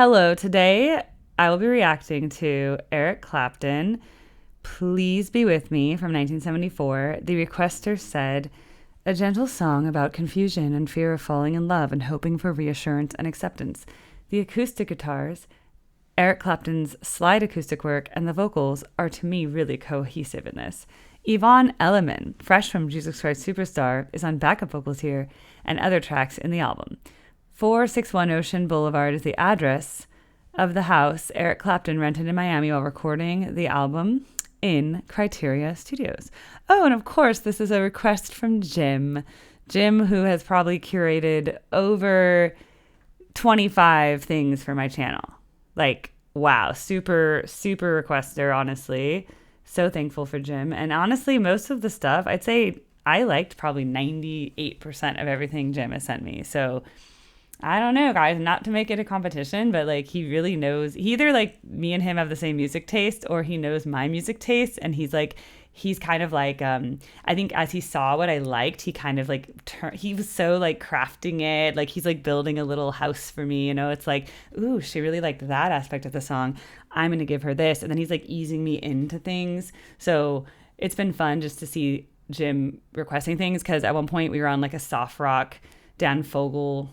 Hello, today I will be reacting to Eric Clapton, Please Be With Me from 1974. The requester said, a gentle song about confusion and fear of falling in love and hoping for reassurance and acceptance. The acoustic guitars, Eric Clapton's slide acoustic work, and the vocals are to me really cohesive in this. Yvonne Elliman, fresh from Jesus Christ Superstar, is on backup vocals here and other tracks in the album. 461 Ocean Boulevard is the address of the house Eric Clapton rented in Miami while recording the album in Criteria Studios. Oh, and of course, this is a request from Jim. Jim, who has probably curated over 25 things for my channel. Like, wow, super, super requester, honestly. So thankful for Jim. And honestly, most of the stuff, I'd say I liked probably 98% of everything Jim has sent me. So I don't know, guys, not to make it a competition, but like he really knows, he either me and him have the same music taste or he knows my music taste. And he's kind of like, I think as he saw what I liked, he kind of he was so crafting it. Like he's building a little house for me, it's like, ooh, she really liked that aspect of the song. I'm going to give her this. And then he's easing me into things. So it's been fun just to see Jim requesting things. Cause at one point we were on a soft rock Dan Fogelberg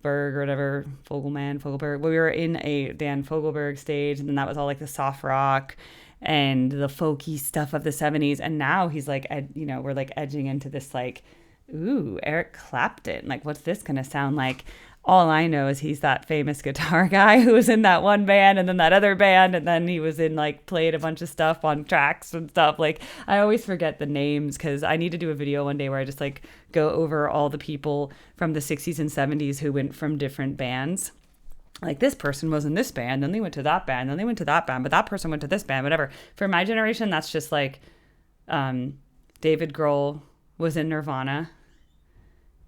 or whatever, Fogelberg. We were in a Dan Fogelberg stage, and then that was all the soft rock and the folky stuff of the 70s. And now he's we're edging into this ooh, Eric Clapton. What's this gonna sound like? All I know is he's that famous guitar guy who was in that one band and then that other band, and then he was in played a bunch of stuff on tracks and stuff. I always forget the names because I need to do a video one day where I just go over all the people from the 60s and 70s who went from different bands. This person was in this band, then they went to that band, then they went to that band, but that person went to this band, whatever. For my generation, that's just David Grohl was in Nirvana,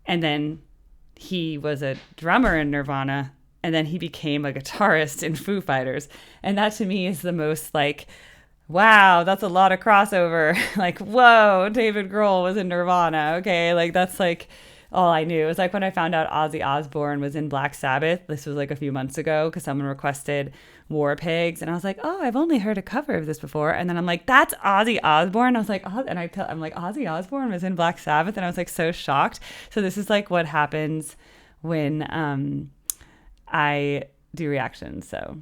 and then he was a drummer in Nirvana, and then he became a guitarist in Foo Fighters. And that to me is the most wow, that's a lot of crossover. Whoa, David Grohl was in Nirvana. Okay, that's all I knew. It was when I found out Ozzy Osbourne was in Black Sabbath. This was a few months ago because someone requested War Pigs. And I was oh, I've only heard a cover of this before. And then I'm that's Ozzy Osbourne. I was oh, and I'm Ozzy Osbourne was in Black Sabbath. And I was so shocked. So this is what happens when I do reactions. So,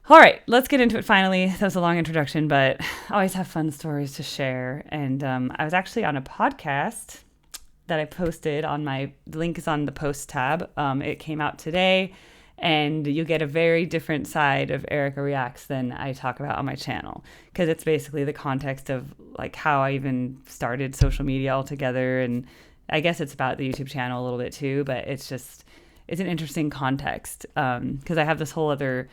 all right, let's get into it finally. That was a long introduction, but I always have fun stories to share. And I was actually on a podcast that I posted on the link is on the post tab. It came out today, and you'll get a very different side of Erica Reacts than I talk about on my channel, because it's basically the context of how I even started social media altogether. And I guess it's about the YouTube channel a little bit too, but it's an interesting context because I have this whole other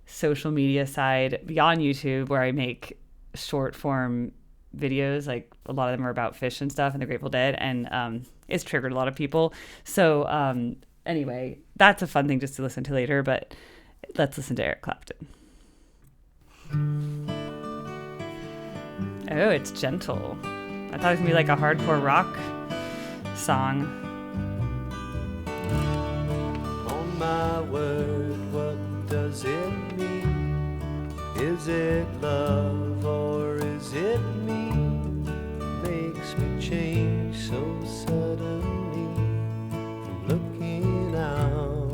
social media side beyond YouTube where I make short form videos. A lot of them are about fish and stuff and the Grateful Dead, and it's triggered a lot of people. So anyway, that's a fun thing just to listen to later, but let's listen to Eric Clapton. Oh, it's gentle. I thought it was gonna be a hardcore rock song. On my word, what does it mean? Is it love or is it me? Makes me change so suddenly from looking out,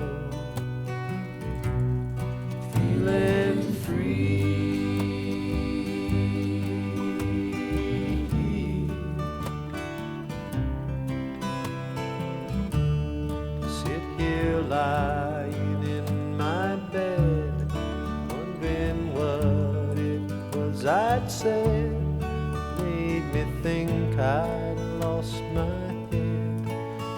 feeling free. Sit here lying in my bed, wondering what it was I'd said. Made me think I'd lost my head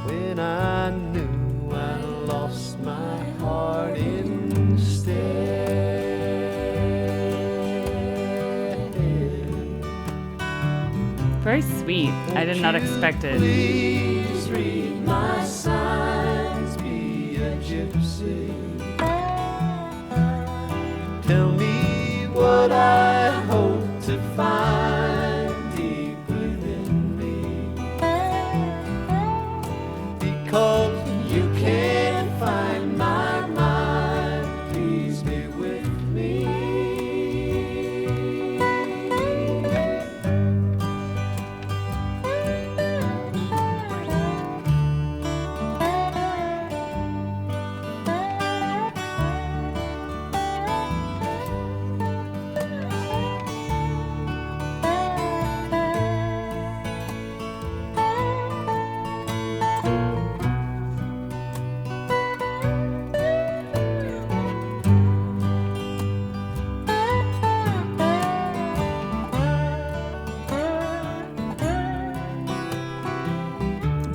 when I knew I lost my heart instead. Very sweet. I did not expect it. Please read my signs, be a gypsy. Tell me what I hope to find deep within me, because you can't find my mind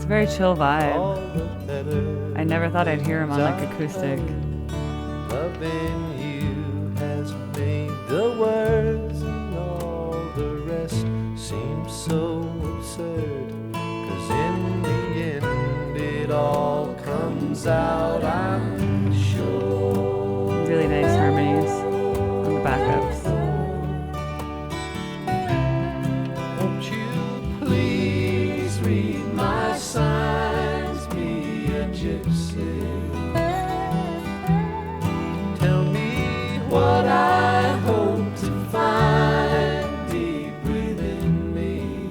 very chill vibe. all the better. I never thought I'd hear him on like acoustic. Loving you has made the words and all the rest seem so absurd. 'Cause in the end it all comes out, I'm sure. Really nice harmonies on the backups. Won't you please read my signs, be a gypsy? Tell me what I hope to find deep within me.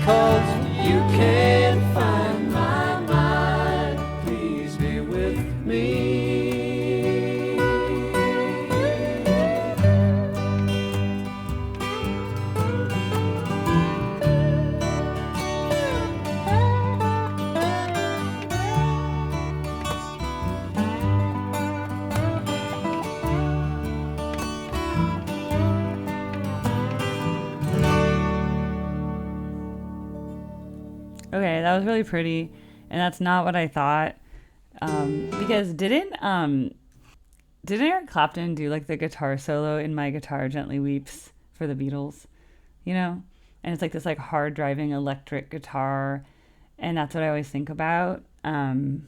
'Cause you can't find my mind, please be with me. Okay, that was really pretty, and that's not what I thought. Because didn't Eric Clapton do like the guitar solo in "My Guitar Gently Weeps" for the Beatles? You know, and it's like this like hard driving electric guitar, and that's what I always think about. And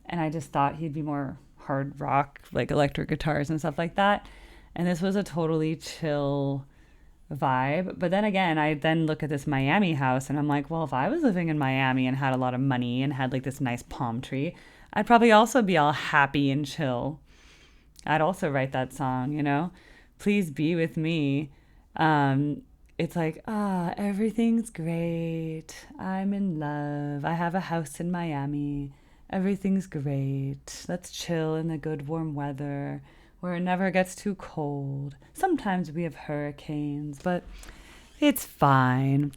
I just thought he'd be more hard rock, like electric guitars and stuff like that. And this was a totally chill vibe. But then again, I then look at this Miami house and I'm like, well, if I was living in Miami and had a lot of money and had like this nice palm tree, I'd probably also be all happy and chill. I'd also write that song, you know, please be with me. It's like, everything's great. I'm in love. I have a house in Miami. Everything's great. Let's chill in the good warm weather where it never gets too cold. Sometimes we have hurricanes, but it's fine.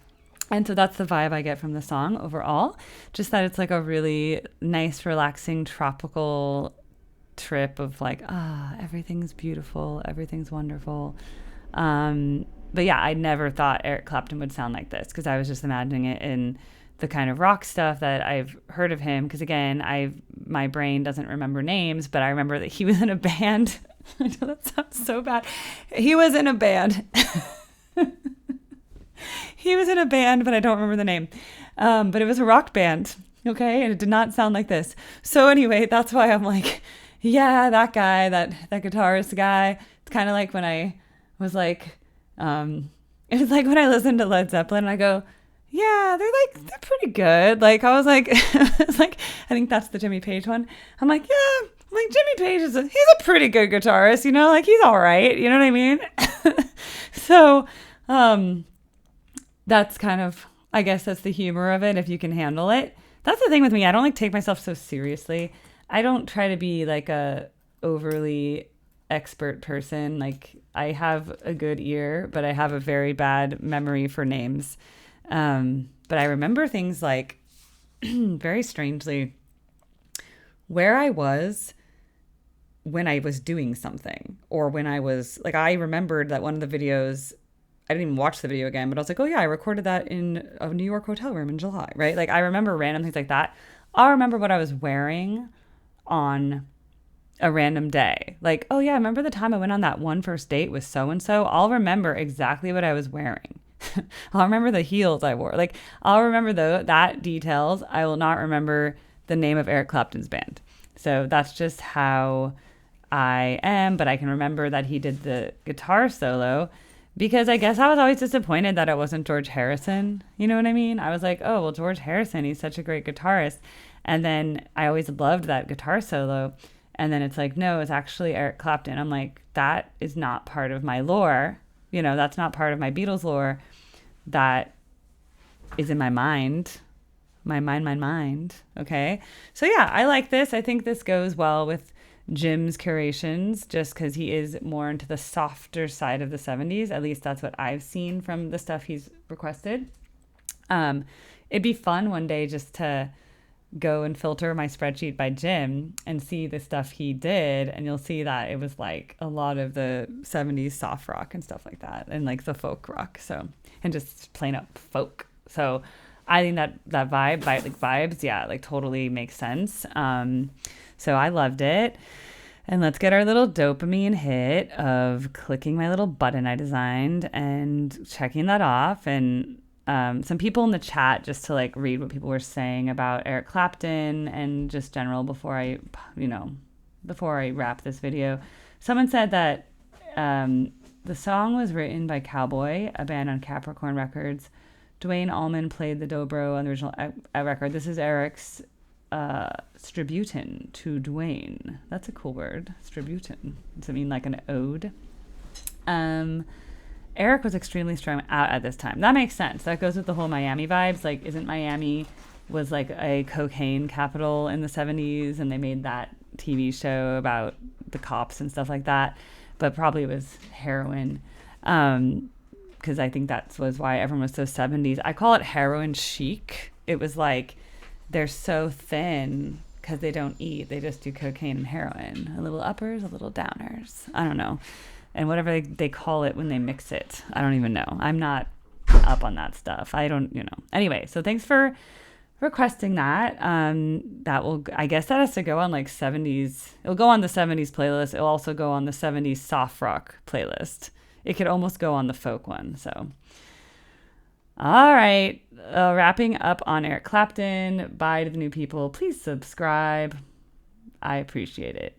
And so that's the vibe I get from the song overall. Just that it's like a really nice, relaxing, tropical trip of like, everything's beautiful, everything's wonderful. But yeah, I never thought Eric Clapton would sound like this because I was just imagining it in the kind of rock stuff that I've heard of him. Because again, my brain doesn't remember names, but I remember that he was in a band. I know that sounds so bad. He was in a band. He was in a band, but I don't remember the name. But it was a rock band, okay? And it did not sound like this. So anyway, that's why I'm like, yeah, that guy, that guitarist guy. It's kind of like when I was like, it was like when I listened to Led Zeppelin and I go, yeah, they're pretty good. Like I was like, it's like, I think that's the Jimmy Page one. I'm like, yeah, like Jimmy Page he's a pretty good guitarist, you know, like he's all right. You know what I mean? So, that's kind of, I guess that's the humor of it if you can handle it. That's the thing with me. I don't like take myself so seriously. I don't try to be like a overly expert person. Like I have a good ear, but I have a very bad memory for names. But I remember things like very strangely where I was when I was doing something or when I was like, I remembered that one of the videos, I didn't even watch the video again, but I was like, oh yeah, I recorded that in a New York hotel room in July, right? Like I remember random things like that. I'll remember what I was wearing on a random day. Like, oh yeah, I remember the time I went on that one first date with so-and-so. I'll remember exactly what I was wearing. I'll remember the heels I wore. Like I'll remember that details. I will not remember the name of Eric Clapton's band. So that's just how I am. But I can remember that he did the guitar solo because I guess I was always disappointed that it wasn't George Harrison. You know what I mean? I was like, oh, well, George Harrison, he's such a great guitarist. And then I always loved that guitar solo. And then it's like, no, it's actually Eric Clapton. I'm like, that is not part of my lore. You know, that's not part of my Beatles lore. That is in my mind. My mind. Okay. So yeah, I like this. I think this goes well with Jim's curations just because he is more into the softer side of the 70s. At least that's what I've seen from the stuff he's requested. It'd be fun one day just to go and filter my spreadsheet by Jim and see the stuff he did, and you'll see that it was like a lot of the 70s soft rock and stuff like that, and like the folk rock, so, and just plain up folk. So I think that vibes, yeah, like totally makes sense. So I loved it. And let's get our little dopamine hit of clicking my little button I designed and checking that off. And some people in the chat, just to like read what people were saying about Eric Clapton and just general before I wrap this video. Someone said that the song was written by Cowboy, a band on Capricorn Records. Dwayne Allman played the dobro on the original record. This is Eric's stributin to Dwayne. That's a cool word, stributin. Does it mean like an ode? Eric was extremely strung out at this time. That makes sense. That goes with the whole Miami vibes. Like, isn't Miami was like a cocaine capital in the 70s, and they made that TV show about the cops and stuff like that, but probably it was heroin, because I think that was why everyone was so 70s. I call it heroin chic. It was like they're so thin because they don't eat. They just do cocaine and heroin. A little uppers, a little downers. I don't know. And whatever they call it when they mix it. I don't even know. I'm not up on that stuff. I don't, Anyway, so thanks for requesting that. I guess that has to go on like 70s. It'll go on the 70s playlist. It'll also go on the 70s soft rock playlist. It could almost go on the folk one. So, all right. Wrapping up on Eric Clapton. Bye to the new people. Please subscribe. I appreciate it.